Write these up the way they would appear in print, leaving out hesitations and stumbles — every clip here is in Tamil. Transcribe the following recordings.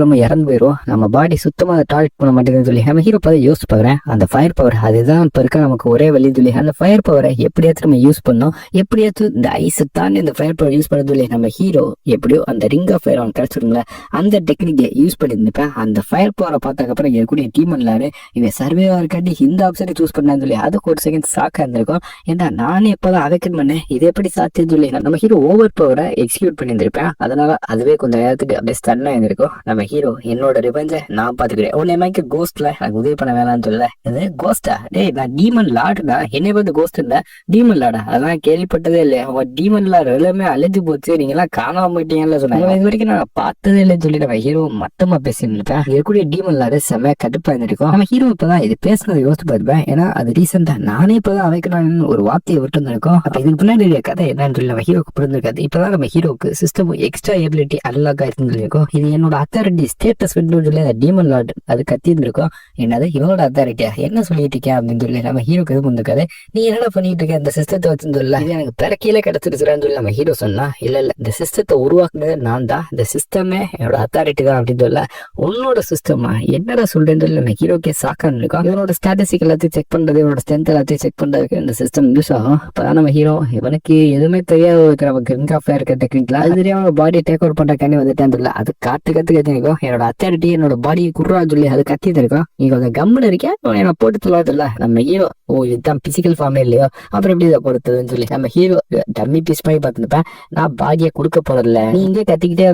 நம்ம இறந்து போயிடும். நம்ம பாடி சுத்தமாக அதை டாய்லெட் பண்ண மாட்டேங்குதுன்னு சொல்லி நம்ம ஹீரோ பார்த்து யோசிச்சு பார்க்குறேன். அந்த ஃபயர் பவர் அதுதான் இப்போ இருக்க நமக்கு ஒரே வழின்னு சொல்லி அந்த ஃபயர் பவரை எப்படியாச்சும் நம்ம யூஸ் பண்ணோம். எப்படியாச்சும் இந்த ஐஸை தாண்டி இந்த ஃபயர் பவர் யூஸ் பண்ண சொல்லி நம்ம ஹீரோ எப்படியோ அந்த ரிங் ஆஃப் ஃபயர் அவன் கிடைச்சிருங்களா அந்த டெக்னிக்கை யூஸ் பண்ணியிருந்தப்ப அந்த ஃபயர் பவரை பார்த்ததுக்கப்புறம் இருக்கக்கூடிய டீமன் லார்டு இவன் சர்வேவா இருக்காட்டி இந்த ஆப்ஷனை சூஸ் பண்ணான்னு சொல்லி அதுக்கு ஒரு செகண்ட் ஷாக்காக இருந்திருக்கும். ஏன்னா நானே இப்போதான் அவைக்கன் பண்ணேன், இது எப்படி சாத்தியன்னு சொல்லி நம்ம ஹீரோ ஓவர் பவரை எக்ஸிக்யூட் பண்ணியிருந்திருப்பேன். அதனால அதுவே கொஞ்சம் நேரத்துக்கு அப்படியே ஸ்டன்னாக இருந்திருக்கும். நம்ம ஹீரோ என்னோட ரிவெஞ்சை நான் பாத்துக்கிறேன், உன்னை மாதிரி கோஸ்ட்ல எனக்கு உதவி பண்ண வேணாம்னு சொல்லல. இது கோஸ்டா? டேய் நான் டீமன் லார்டுடா, என்னை பார்த்து கோஸ்ட் இல்ல டீமன் லார்டா, அதெல்லாம் கேள்விப்பட்டதே இல்லையா? அவன் டீமன் லார்டு எல்லாமே அழிஞ்சு போச்சு, நீங்க எல்லாம் காணாம போயிட்டீங்கன்னு சொன்னாங்க. இது வரைக்கும் நான் பார்த்ததே இல்லைன்னு சொல்லி நம்ம ஹீரோ மட்டமா பேசியிருப்பேன். இருக்கக்கூடிய டீமன் லார்டு செம்ம கடுப்பா இருந்திருக்கும். நம்ம ஹீரோ இப்பதான் இது பேசுனதை யோசிச்சு பார்த்துப்பேன். ஏன்னா அது ரீசெண்டா நானே இப்பதான் அவைக்கணும் ஒரு வார்த்தையை விட்டு இருந்திருக்கும். அப்ப இதுக்கு பின்னாடி கதை என்னன்னு சொல்லி நம்ம ஹீரோக்கு புரிஞ்சிருக்காது. இப்பதான் நம்ம ஹீரோக்கு சிஸ்டம் எக்ஸ்ட்ரா எபிலிட்டி அன்லாக் ஆயிருக்குன்னு சொல்லியிருக்கோம். இது என்னோட அத்தாரிட்டி ஸ்டேட்டஸ் சொல்லி அந்த டீமன் லார்டு அது கத்தி இருந்திருக்கும். என்னது இவனோட அத்தாரிட்டியா என்ன சொல்லிட்டு இருக்கேன் அப்படின்னு சொல்லி நம்ம ஹீரோக்கு எதுவும் இருக்காது. நீ என்னடா பண்ணிட்டு இருக்க, இந்த சிஸ்டத்தை வச்சுன்னு சொல்லல, இது எனக்கு பிறக்கையில கிடைச்சிருச்சுன்னு சொல்லி நம்ம ஹீரோ சொன்னா, இல்ல இந்த சிஸ்டத்தை உருவாக்குனது நான் தான், இந்த சிஸ்டமே என்னோட அத்தாரிட்டி தான் அப்படின்னு சொல்ல, உன்னோட சிஸ்டமா என்னடா சொல்றேன்னு சொல்லி நம்ம ஹீரோக்கே சாக்கான்னு இருக்கும். இவனோட ஸ்டாட்டிஸ்டிக் எல்லாத்தையும் செக் பண்றது, இவனோட ஸ்ட்ரென்த் எல்லாத்தையும் செக் பண்றதுக்கு இந்த சிஸ்டம் யூஸ் ஆகும். அப்பதான் நம்ம ஹீரோ இவனுக்கு எதுவுமே தெரியாது நமக்கு ரிங் ஆஃப் ஃபயர் இருக்க டெக்னிக்ல அது தெரியாம பாடி டேக் ஓவர் பண்றக்காண்டி வந்துட்டேன்னு சொல்லல, அது கத்து கத்திருக்கும். என்னோட அத்தாரிட்டி என்னோட பாடி குர்ரா சொல்லி அது கத்திட்டு இருக்கோம். நீங்க கொஞ்சம் கம்முன்னு இருக்கேன், என்ன போட்டு சொல்லாதுல்ல நம்ம ஹீரோ. ஓ இதுதான் பிசிக்கல் ஃபார்மே இல்லையோ, அப்புறம் எப்படி இதை பொறுத்ததுன்னு சொல்லி நம்ம ஹீரோ டம்மி பீஸ் பண்ணி பார்த்துருப்பேன். நான் பாடியை கொடுக்க போறதில்ல, நீ இங்கே கத்திக்கிட்டே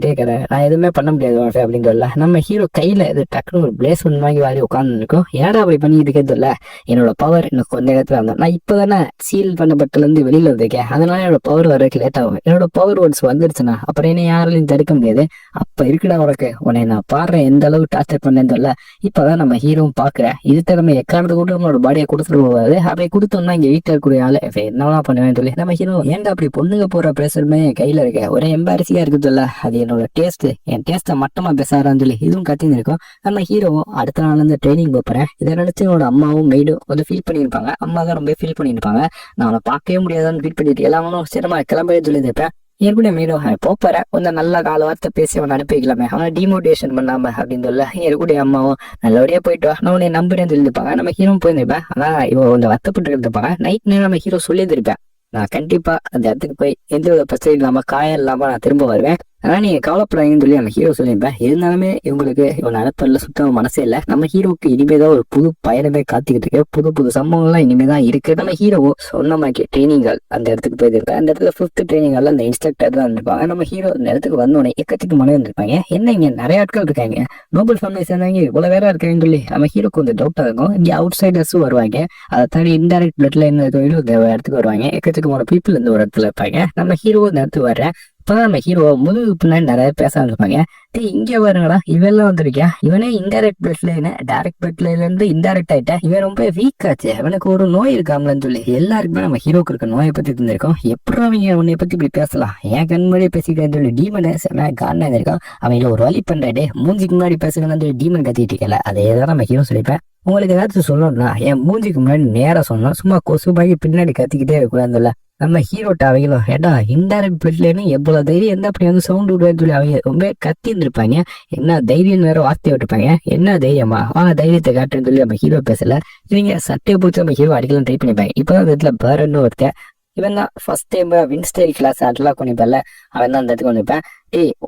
இருக்கிற, நான் எதுவுமே பண்ண முடியாது அப்படின்னு சொல்லல. நம்ம ஹீரோ கையில இது டக்குனு ஒரு பிளேஸ் ஒன்று வாங்கி வாரி உட்காந்து இருக்கும். ஏடா அப்படி பண்ணிட்டு இருக்கிறது? என்னோட பவர் இன்னும் கொஞ்ச நேரத்துல வந்தேன், நான் இப்பதானே சீல் பண்ணப்பட்டல இருந்து வெளியில வந்திருக்கேன், அதனால என்னோட பவர் வர்றதுக்கு லேட் ஆகும். என்னோட பவர் ஒன்ஸ் வந்துருச்சுன்னா அப்புறம் என்ன யாராலையும் தடுக்க முடியாது. அப்ப இருக்குடா உனக்கு, உன்னை நான் பாடுறேன் எந்த அளவுக்கு டார்ச்சர் பண்ணேன்னு சொல்ல. இப்பதான் நம்ம ஹீரோவும் பாக்குறேன், இதுக்கு நம்ம எக்காரணத்தை கூட நம்மளோட பாடியை கொடுத்துட்டு போகாது, அப்படி கொடுத்தோம்னா இங்க வீட்டுல இருக்கக்கூடிய ஆளு என்னவா பண்ணுவேன்னு சொல்லி நம்ம ஹீரோ ஏன்டா அப்படி பொண்ணுங்க போற பிரஷருமே கையில இருக்க ஒரே எம்பாரசிங்கா இருக்குதுல்ல, அது என்னோட டேஸ்ட், என் டேஸ்ட்டை மட்டமா பேசாரான்னு சொல்லி இதுவும் கத்தின்னு இருக்கும். நம்ம ஹீரோவும் அடுத்த நாள் இருந்து ட்ரைனிங் போறேன், இதை நினைச்சு என்னோட அம்மாவும் மெய்டும் கொஞ்சம் ஃபீல் பண்ணியிருப்பாங்க. அம்மா தான் ரொம்ப ஃபீல் பண்ணியிருப்பாங்க, நான் அவனை பார்க்கவே முடியாதான்னு ஃபீல் பண்ணிட்டு எல்லாமே சிரமமா கிளம்பவே சொல்லியிருப்பேன். ஏற்கனவே மீண்டும் போறேன், கொஞ்சம் நல்ல கால வார்த்தை பேசி அவனை அனுப்பி வைக்கலாமே, அவனை டிமோட்டிவேஷன் பண்ணாம அப்படின்னு சொல்ல ஏற்கனவே அம்மாவும் நல்லபடியா போயிட்டு வா, நான் உன்னை நம்புறேன்னு சொல்லியிருப்பாங்க. நம்ம ஹீரோ போயிருந்திருப்பேன், ஆனா இவன் கொஞ்சம் வருத்தப்பட்டு இருந்திருப்பாங்க. நைட் நேரம் நம்ம ஹீரோ சொல்லியிருந்திருப்பேன், நான் கண்டிப்பா அந்த இடத்துக்கு போய் எந்த வித பிரச்சனை இல்லாம காயம் இல்லாம நான் திரும்ப வருவேன், ஆனா நீங்க கவலைப்படாதீங்கன்னு சொல்லி நம்ம ஹீரோ சொல்லியிருப்பேன். இருந்தாலுமே இவங்களுக்கு இவன் அனுப்பல சுத்தமா மனசே இல்லை. நம்ம ஹீரோக்கு இனிமேதான் ஒரு புது பயணமே காத்துக்கிட்டு இருக்கு, புது புது சம்பவங்கள்லாம் இனிமேதான் இருக்கு. நம்ம ஹீரோ சொன்ன மாதிரி ட்ரைனிங்கால் அந்த இடத்துக்கு போயிருப்பேன். அந்த இடத்துல 5th ட்ரைனிங்கால அந்த இன்ஸ்ட்ரக்டர் தான் இருந்திருப்பாங்க. நம்ம ஹீரோ அந்த இடத்துக்கு வந்தோடனே எக்கத்துக்கு மனம் இருந்திருப்பாங்க, என்ன இங்க நிறைய ஆட்கள் இருக்காங்க, நோபல் ஃபேமிலி சேர்ந்தாங்க, இவ்வளவு வேற இருக்காங்கன்னு சொல்லி நம்ம ஹீரோக்கு கொஞ்சம் டவுட்டா இருக்கும். இங்க அவுட் சைடர்ஸும் வருவாங்க, அதை தாண்டி இன்டைரக்ட் பிளட்ல என்ன இடத்துக்கு வருவாங்க, எக்கத்துக்கு பீப்புள் இந்த ஒரு இடத்துல இருப்பாங்க. நம்ம ஹீரோ இந்த இடத்துக்கு வர்றேன். இப்பதான் நம்ம ஹீரோ முதுகு பின்னாடி நிறைய பேச ஆரம்பிப்பாங்க. இங்க வருங்கடா இவெல்லாம் வந்திருக்கேன், இவனே இன்டைரக்ட் பிளட்ல டைரக்ட் பிளட்ல இருந்து இன்டைரக்ட் ஆயிட்டேன், இவன் ரொம்ப வீக் ஆச்சு, அவனுக்கு ஒரு நோய் இருக்காமலன்னு சொல்லி எல்லாருக்குமே நம்ம ஹீரோக்கு இருக்க நோயை பத்தி இருந்திருக்கோம். எப்படி அவங்க உன்னை பத்தி இப்படி பேசலாம், என் கண் முன்னாடியே பேசிக்கிட்டேன்னு சொல்லி டீமனை செம காரணம் இருக்கான். அவங்கள ஒரு வழி பண்றாடே, மூஞ்சிக்கு முன்னாடி பேசுங்கன்னு சொல்லி டீமன் கத்திட்டு இருக்கல, அதே தான் நம்ம ஹீரோ சொல்லிப்பேன். உங்களுக்கு ஏதாச்சும் சொல்லணும்னா என் மூஞ்சிக்கு முன்னாடி நேரா சொன்னோம், சும்மா கொசுபாக்கி பின்னாடி கத்திக்கிட்டே இருக்கக்கூடாதுல்ல. நம்ம ஹீரோட்ட அவங்களும் ஏடா இன்டைரக்ட் பிளட்லன்னு எவ்வளவு தைரியம் எந்த அப்படி வந்து சவுண்ட் விடுவேன்னு சொல்லி அவங்க ரொம்ப கத்தி இருந்திருப்பாங்க. என்ன தைரியம் வேற வார்த்தையை விட்டுப்பாங்க, என்ன தைரியமா தைரியத்தை காட்டுன்னு சொல்லி நம்ம ஹீரோ பேசல. இவங்க சட்டையை பிடிச்சி நம்ம ஹீரோ அடிக்கலாம் ட்ரை பண்ணிப்பாங்க. இப்பதான் இதுல பேரன்னு ஒருத்தன், இவன் தான் ஃபர்ஸ்ட் டைம் வின்ஸ்டைல் கிளாஸ் அதெல்லாம் கொண்டிப்பேன்ல, அவன் தான் அந்த இடத்துக்கு வந்துப்பேன்.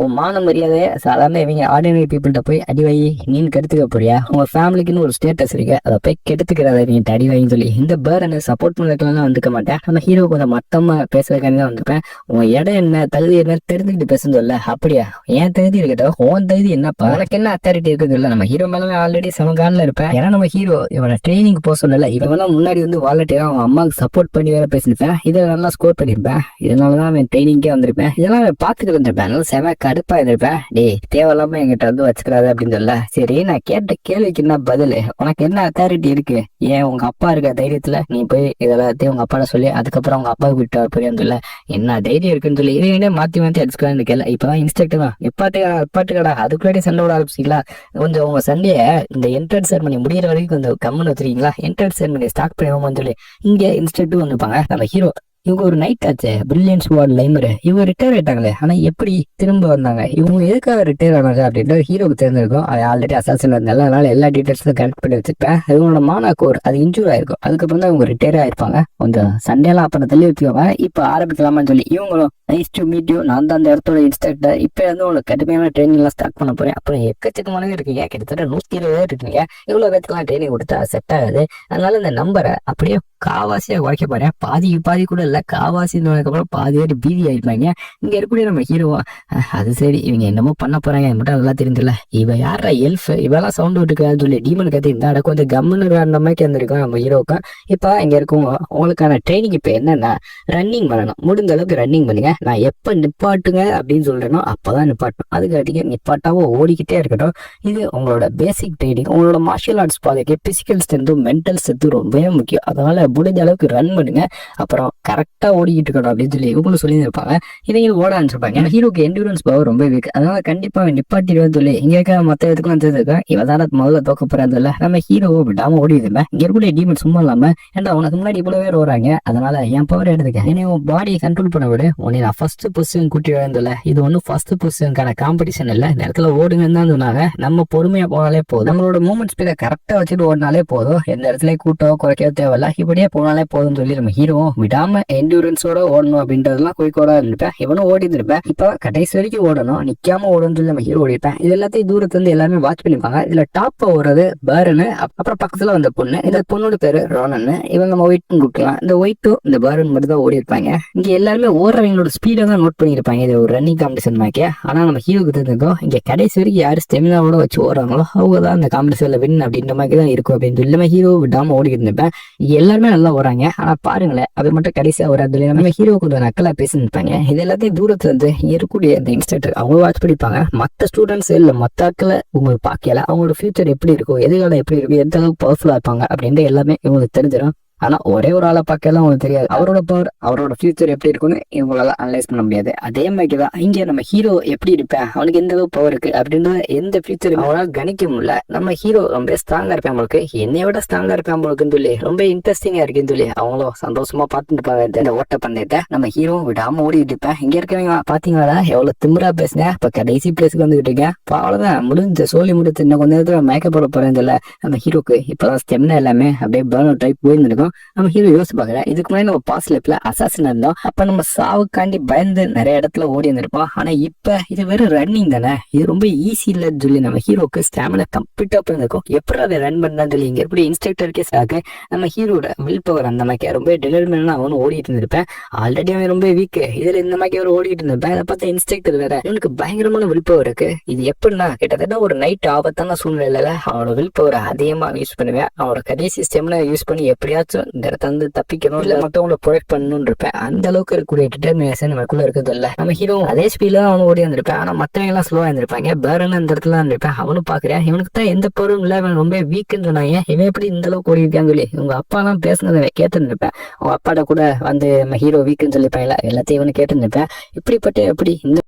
உன் மான மரியாதைய சாதாரண இவங்க ஆர்டினரி பீப்புள்கிட்ட போய் அடி வை, நீ கெடுத்துக்க போறியா, உங்க ஃபேமிலிக்குன்னு ஒரு ஸ்டேட்டஸ் இருக்கு, அதை போய் கெடுத்துக்கிறத நீ அடி வைன்னு சொல்லி இந்த பேரனை சப்போர்ட் பண்ணதுக்கெல்லாம் வந்துக்க மாட்டேன். நம்ம ஹீரோ கொஞ்சம் மொத்தமா பேசுறதுக்காண்டி தான் வந்துப்பேன். உன் இடம் என்ன தகுதி என்ன தெரிஞ்சுக்கிட்டு பேசுன்னு சொல்ல. அப்படியா, ஏன் தகுதி இருக்கட்டும், உன் தகுதி என்னப்பா, உனக்கு என்ன அத்தாரிட்டி இருக்குன்னு இல்ல. நம்ம ஹீரோ மேலே ஆல்ரெடி சமகாலில் இருப்பேன். ஏன்னா நம்ம ஹீரோ இவனை ட்ரைனிங் போக சொல்லல, இவன் முன்னாடி வந்து வாலண்டியரா அவன் அம்மாவுக்கு சப்போர்ட் பண்ணி வேற பேசியிருப்பேன், இதை நல்லா ஸ்கோர் பண்ணியிருப்பேன், இதனாலதான் அவன் ட்ரைனிங்கே வந்திருப்பேன், இதெல்லாம் பாத்துக்கிட்டு இருந்திருப்பேன், செம கடுப்பா இருந்திருப்பேன். டேய் தேவையில்லாம என்கிட்ட வந்து வச்சுக்கிறாது அப்படின்னு சொல்ல. சரி நான் கேட்ட கேள்விக்கு என்ன பதில், உனக்கு என்ன அத்தாரிட்டி இருக்கு, ஏன் உங்க அப்பா இருக்க தைரியத்துல நீ போய் இதெல்லாத்தையும் உங்க அப்பாட சொல்லி அதுக்கப்புறம் உங்க அப்பாவுக்கு விட்டு போறியான்னு சொல்ல. என்ன தைரியம் இருக்குன்னு சொல்லி இவங்க மாத்தி அடிச்சுக்கலான்னு கேள்வி. இப்பதான் இன்ஸ்ட்ரக்டர் தான் எப்பாட்டுக்கடா அதுக்குள்ளாடி சண்டை விட ஆரம்பிச்சிங்களா, கொஞ்சம் உங்க சண்டையை இந்த என்ட்ரன்ஸ் செரமனி முடிகிற வரைக்கும் கொஞ்சம் கம்முன்னு வச்சிருக்கீங்களா, என்ட்ரன்ஸ் செரமனி ஸ்டார்ட் பண்ணுவோம்னு சொல்லி இங்க இன்ஸ்ட்ரக்டர் வந்துருப்பாங்க. நம்ம ஹீரோ இவங்க ஒரு நைட் ஆச்சு பிரில்லியன்ஸ் வார்டு லைமர் இவங்க ரிட்டையர் ஆயிட்டாங்களே, ஆனா எப்படி திரும்ப வந்தாங்க, இவங்க எதுக்காக ரிட்டையர் ஆனாங்க அப்படின்ற ஹீரோக்கு தெரிஞ்சிருக்கும். அது ஆல்ரெடி அசாசின் இருந்தனால அதனால எல்லா டீடைல்ஸும் கலெக்ட் பண்ணி வச்சிருப்பேன். இவங்களோட மானாக்கோர் அது இன்ஜூர் ஆயிருக்கும். அதுக்கப்புறம் தான் இவங்க ரிட்டையர் ஆயிருப்பாங்க. கொஞ்சம் சண்டேலாம் அப்புறம் தள்ளி வச்சுக்கோங்க, இப்ப ஆரம்பிக்கலாமான்னு சொல்லி இவங்களும் நைஸ் டு மீட் யூ, நான் தான் அந்த இடத்தோட இன்ஸ்ட்ரக்டர், இப்ப வந்து உங்களுக்கு கடுமையான ட்ரைனிங் எல்லாம் ஸ்டார்ட் பண்ண போறேன். அப்புறம் எக்கச்சக்கமானவே இருக்கீங்க, கிட்டத்தட்ட 120 இருக்கீங்க, இவ்வளவு பேத்துக்கெல்லாம் ட்ரைனிங் கொடுத்தா செட் ஆகாது. அதனால இந்த நம்பரை அப்படியே காவாசியா குறைக்க போறேன். பாதி கூட இல்ல, காவாசி அப்புறம் பாதி பேர் பீதி ஆயிருப்பாங்க. இங்க இருக்கக்கூடிய நம்ம ஹீரோவா அது சரி இவங்க என்னமோ பண்ண போறாங்க மட்டும் நல்லா தெரிஞ்சல. இவ யாரா எல்ஃப், இவெல்லாம் சவுண்ட் விட்டுக்கான்னு சொல்லி டீமன் கத்தி இருந்தா அட கொஞ்சம் கம்முன்னு அந்த மாதிரி இருந்திருக்கும் நம்ம ஹீரோவுக்கு. இப்ப இங்க இருக்கவங்க உங்களுக்கான ட்ரைனிங் இப்ப என்னன்னா ரன்னிங் பண்ணணும். முடிந்த அளவுக்கு ரன்னிங் பண்ணுங்க. நான் எப்ப நிப்பாட்டுங்க அப்படின்னு சொல்றேனோ அப்பதான் நிப்பாட்டணும். அதுக்காட்டிக்கு நிப்பாட்டாவோ ஓடிக்கிட்டே இருக்கட்டும். இது உங்களோட பேசிக் ட்ரைனிங். உங்களோட மார்ஷியல் ஆர்ட்ஸ் பாதைக்கு பிசிக்கல் ஸ்ட்ரென்த்தும் மென்டல் ஸ்ட்ரென்த்தும் ரொம்பவே முக்கியம். அதனால முடிஞ்ச அளவுக்கு ரன் பண்ணுங்க. அப்புறம் கரெக்டா ஓடிக்கிட்டு இருக்கணும் அப்படின்னு சொல்லி இவங்களும் சொல்லி இருப்பாங்க. இவங்க ஓட ஆரம்பிச்சிருப்பாங்க. ஹீரோக்கு என்டூரன்ஸ் பவர் ரொம்ப வீக், அதனால கண்டிப்பா நிப்பாட்டிடுவேன் சொல்லி இங்க இருக்க மத்த இதுக்கெல்லாம் தெரிஞ்சிருக்கேன். இவதான முதல்ல தோக்க போறாதுல்ல, நம்ம ஹீரோ விடாம ஓடி இருந்தேன். இங்க இருக்கக்கூடிய டீமன் சும்மா இல்லாம ஏன்டா உனக்கு முன்னாடி இவ்வளவு பேர் வராங்க, அதனால என் பவர் எடுத்துக்க, என்னை உன் பாடியை கண்ட்ரோல் பண்ண விடு, உன்னை நான் ஃபர்ஸ்ட் பொசிஷன் கூட்டி விழுந்தல. இது ஒன்னும் ஃபர்ஸ்ட் பொசிஷனுக்கான காம்படிஷன் இல்ல, இந்த இடத்துல ஓடுங்கன்னு தான் சொன்னாங்க. நம்ம பொறுமையா போனாலே போதும், நம்மளோட மூமெண்ட் ஸ்பீடை கரெக்டா வச்சுட்டு ஓடினாலே போதும், எந்த இடத்துல கூட்டம் குறைக்க தேவையில்ல, இப்படியே போனாலே போதும்னு சொல்லி நம்ம ஹீரோ விடாம என்டூரன்ஸோட ஓடணும் அப்படின்றதுலாம் குறிக்கோளா இருந்திருப்பேன். இவனும் ஓடி இருந்திருப்பேன். இப்ப கடைசி வரைக்கும் ஓடணும், நிக்காம ஓடணும்னு சொல்லி நம்ம ஹீரோ ஓடிப்பேன். இது எல்லாத்தையும் தூரத்துல இருந்து எல்லாருமே வாட்ச் பண்ணிப்பாங்க. இதுல டாப் ஓடுறது பேரனு, அப்புறம் பக்கத்துல வந்த பொண்ணு, இந்த பொண்ணோட பேரு ரோனன்னு, இவங்க நம்ம ஒயிட்னு கூப்பிடலாம். இந்த ஒயிட்டும் இந்த பேரன் மட்டும் தான் ஓடி இருப்பாங்க. இங்க எல்லாருமே ஓடுறவங்களோட ஸ்பீடை தான் நோட் பண்ணிருப்பாங்க. இது ஒரு ரன்னிங் காம்படிஷன் மாதிரி. ஆனா நம்ம ஹீரோக்கு தெரிஞ்சிருக்கோம் இங்க கடைசி வரைக்கும் யாரு ஸ்டெமினாவோட வச்சு ஓடுறாங்களோ அவங்க தான் இந்த காம்படிஷன்ல வின் அப்படின்ற மாதிரி தான் இருக்கும் அப்படின்னு சொல்லி நம்ம ஹீரோ விடாம ஓடி இருந்திருப்பேன். எல்லாருமே நல்லா ஓடுறாங்க, ஆனா பாருங்களேன் அது மட்டும் கடைசியா வராது. நம்ம ஹீரோ கொஞ்சம் நக்கலா பேசிருப்பாங்க. இது எல்லாத்தையும் தூரத்துல இருந்து இருக்கக்கூடிய அந்த இன்ஸ்ட்ரக்டர் அவங்க வாட்ச் பண்ணிப்பாங்க. மத்த ஸ்டூடெண்ட்ஸ் இல்ல மத்த ஆட்களை உங்களுக்கு பாக்கல, அவங்களோட ஃபியூச்சர் எப்படி இருக்கும், எதிர்காலம் எப்படி இருக்கும், எந்த அளவுக்கு பவர்ஃபுல்லா இருப்பாங்க அப்படின்ட்டு எல்லாமே இவங்களுக்கு தெரிஞ்சிடும். ஆனா ஒரே ஒரு ஆளை பார்க்கலாம் உங்களுக்கு தெரியாது, அவரோட பவர் அவரோட ஃபியூச்சர் எப்படி இருக்குன்னு இவங்களால அனலைஸ் பண்ண முடியாது. அதே மாதிரிதான் இங்க நம்ம ஹீரோ எப்படி இருப்பேன், அவனுக்கு எந்த அளவு பவர் இருக்கு அப்படின்றது எந்த ஃபியூச்சர் அவனால கணிக்க முடியல. நம்ம ஹீரோ ரொம்ப ஸ்ட்ராங்கா இருப்பேன் உங்களுக்கு, என்னை விட ஸ்ட்ராங்கா இருப்பேன் உங்களுக்குன்னு சொல்லி ரொம்ப இன்ட்ரெஸ்டிங்கா இருக்குன்னு சொல்லி அவங்களும் சந்தோஷமா பார்த்துட்டு இருப்பாங்க இந்த ஓட்ட பந்தயத்தை. நம்ம ஹீரோ விடாம ஓடிட்டு இருப்பேன். இங்க இருக்கவங்க பாத்தீங்களா எவ்வளவு திமிரா பேசுங்க. இப்ப கடைசி பிளேஸ்க்கு வந்துகிட்டு இருக்கேன். அவ்வளவுதான் முடிஞ்ச சோழி முடிச்சு இன்னும் கொஞ்ச நேரத்துல மேக்கப் போட போறேன்னு சொல்ல நம்ம ஹீரோக்கு இப்பதான் ஸ்டெமினா எல்லாமே அப்படியே பேர்ன் அவுட் டைப் போயிருந்திருக்கும். நம்ம ஹீரோ யோசிச்சு பாக்குறேன், இதுக்கு முன்னாடி நம்ம பாஸ்ட் லைஃப்ல அசாசின் இருந்தோம், அப்ப நம்ம சாவுக்காண்டி பயந்து நிறைய இடத்துல ஓடி வந்திருப்போம். ஆனா இப்ப இது வெறும் ரன்னிங் தானே, இது ரொம்ப ஈஸி இல்லன்னு சொல்லி நம்ம ஹீரோக்கு ஸ்டாமினா கம்ப்ளீட்டா இருக்கும். எப்படி அதை ரன் பண்ணான்னு சொல்லி இங்க எப்படி இன்ஸ்ட்ரக்டருக்கே சாக்கு நம்ம ஹீரோட வில் பவர் அந்த மாதிரி ரொம்ப டெலிவரி அவனு ஓடிட்டு இருந்திருப்பேன். ஆல்ரெடி அவன் ரொம்ப வீக், இதுல இந்த மாதிரி அவர் ஓடிட்டு இருந்திருப்பேன். அதை பார்த்த இன்ஸ்ட்ரக்டர் வேற இவனுக்கு பயங்கரமான வில் பவர் இருக்கு. இது எப்படின்னா கிட்டத்தட்ட ஒரு நைட் ஆபத்தான சூழ்நிலையில அவனோட வில் பவர் அதிகமா யூஸ் பண்ணுவேன். அவனோட கடைசி ஸ்டெமினா யூஸ் பண்ணி எப்படியாச்சும் இந்த தந்து தப்பிக்கணும் இல்ல மத்தவங்களை ப்ரொடெக்ட் பண்ணணும்னு இருப்பேன். அந்த அளவுக்கு இருக்கக்கூடிய டிட்டர்மினேஷன் நமக்குள்ள இருக்குது இல்ல. நம்ம ஹீரோ அதே ஸ்பீட்ல அவனு ஓடி வந்திருப்பேன். ஆனா மத்தவங்க எல்லாம் ஸ்லோவா இருந்திருப்பாங்க. பேரன் அந்த இடத்துல இருந்திருப்பேன். அவனும் பாக்குறேன் இவனுக்கு தான் எந்த பொருளும் இல்ல, இவன் ரொம்ப வீக்குன்னு சொன்னாங்க. இவன் எப்படி இந்த அளவுக்கு ஓடி இருக்கான்னு சொல்லி உங்க அப்பா எல்லாம் பேசுனதை கேட்டு இருப்பேன். உங்க அப்பாட்ட கூட வந்து நம்ம ஹீரோ வீக்குன்னு சொல்லிப்பாங்களா எல்லாத்தையும் இவனு கேட்டு இருப்பேன். இப்படிப்பட்ட எப்படி இந்த